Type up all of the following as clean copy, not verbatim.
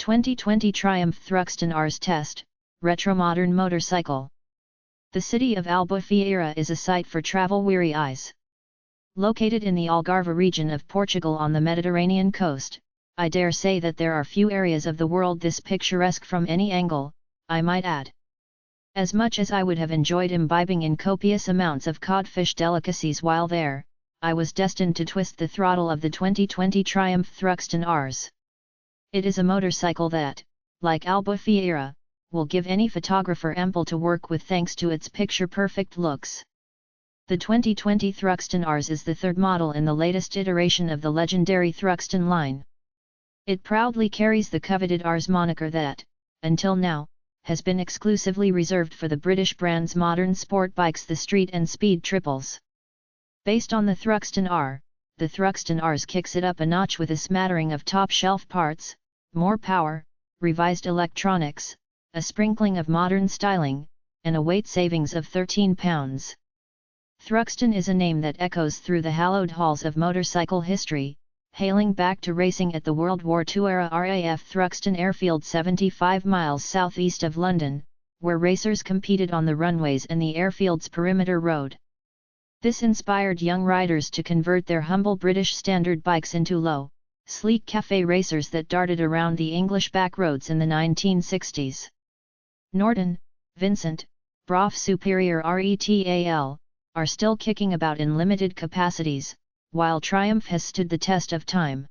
2020 Triumph Thruxton Rs Test, Retro-Modern Motorcycle. The city of Albufeira is a sight for travel-weary eyes. Located in the Algarve region of Portugal on the Mediterranean coast, I dare say that there are few areas of the world this picturesque from any angle, I might add. As much as I would have enjoyed imbibing in copious amounts of codfish delicacies while there, I was destined to twist the throttle of the 2020 Triumph Thruxton Rs. It is a motorcycle that, like Albufeira, will give any photographer ample to work with thanks to its picture-perfect looks. The 2020 Thruxton Rs is the third model in the latest iteration of the legendary Thruxton line. It proudly carries the coveted Rs moniker that, until now, has been exclusively reserved for the British brand's modern sport bikes, the Street and Speed Triples. Based on the Thruxton R, the Thruxton Rs kicks it up a notch with a smattering of top-shelf parts, more power, revised electronics, a sprinkling of modern styling, and a weight savings of 13 pounds. Thruxton is a name that echoes through the hallowed halls of motorcycle history, hailing back to racing at the World War II era RAF Thruxton Airfield 75 miles southeast of London, where racers competed on the runways and the airfield's perimeter road. This inspired young riders to convert their humble British standard bikes into low, sleek café racers that darted around the English back roads in the 1960s. Norton, Vincent, Brough Superior RETAL, are still kicking about in limited capacities, while Triumph has stood the test of time.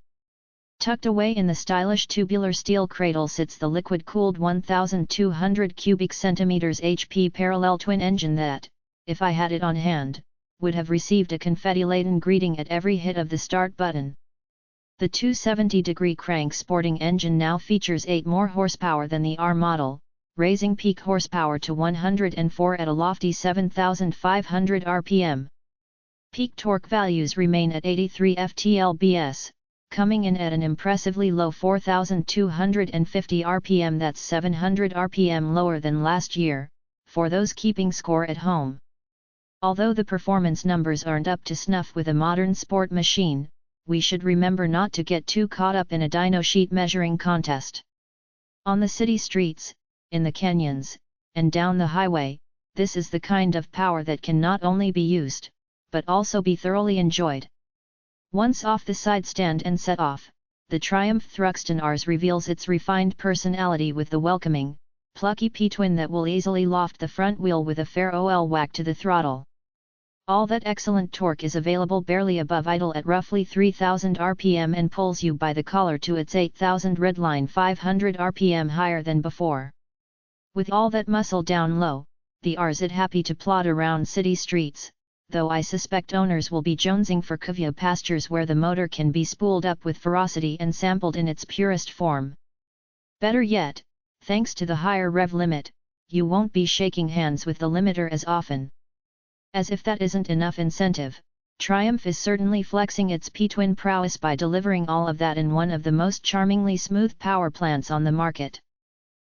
Tucked away in the stylish tubular steel cradle sits the liquid-cooled 1,200 cubic centimeters HP parallel twin engine that, if I had it on hand, would have received a confetti-laden greeting at every hit of the start button. The 270-degree crank sporting engine now features 8 more horsepower than the R model, raising peak horsepower to 104 at a lofty 7,500 rpm. Peak torque values remain at 83 ft-lbs, coming in at an impressively low 4,250 rpm, that's 700 rpm lower than last year, for those keeping score at home. Although the performance numbers aren't up to snuff with a modern sport machine, we should remember not to get too caught up in a dyno sheet measuring contest. On the city streets, in the canyons, and down the highway, this is the kind of power that can not only be used, but also be thoroughly enjoyed. Once off the side stand and set off, the Triumph Thruxton Rs reveals its refined personality with the welcoming, plucky P-twin that will easily loft the front wheel with a fair ol whack to the throttle. All that excellent torque is available barely above idle at roughly 3,000 rpm and pulls you by the collar to its 8,000 redline 500 rpm higher than before. With all that muscle down low, the Rs is happy to plod around city streets, though I suspect owners will be jonesing for cavia pastures where the motor can be spooled up with ferocity and sampled in its purest form. Better yet, thanks to the higher rev limit, you won't be shaking hands with the limiter as often. As if that isn't enough incentive, Triumph is certainly flexing its P-twin prowess by delivering all of that in one of the most charmingly smooth power plants on the market.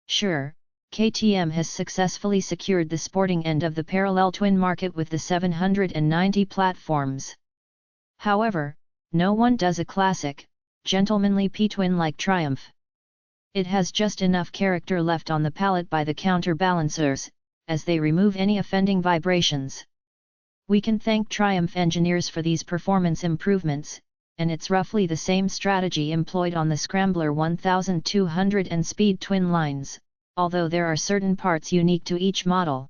Sure, KTM has successfully secured the sporting end of the parallel twin market with the 790 platforms. However, no one does a classic, gentlemanly P-twin like Triumph. It has just enough character left on the palette by the counterbalancers, as they remove any offending vibrations. We can thank Triumph engineers for these performance improvements, and it's roughly the same strategy employed on the Scrambler 1200 and Speed twin lines, although there are certain parts unique to each model.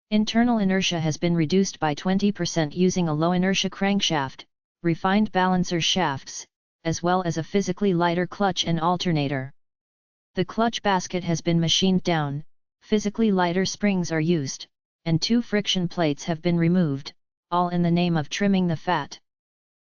Internal inertia has been reduced by 20% using a low-inertia crankshaft, refined balancer shafts, as well as a physically lighter clutch and alternator. The clutch basket has been machined down, physically lighter springs are used, and 2 friction plates have been removed, all in the name of trimming the fat.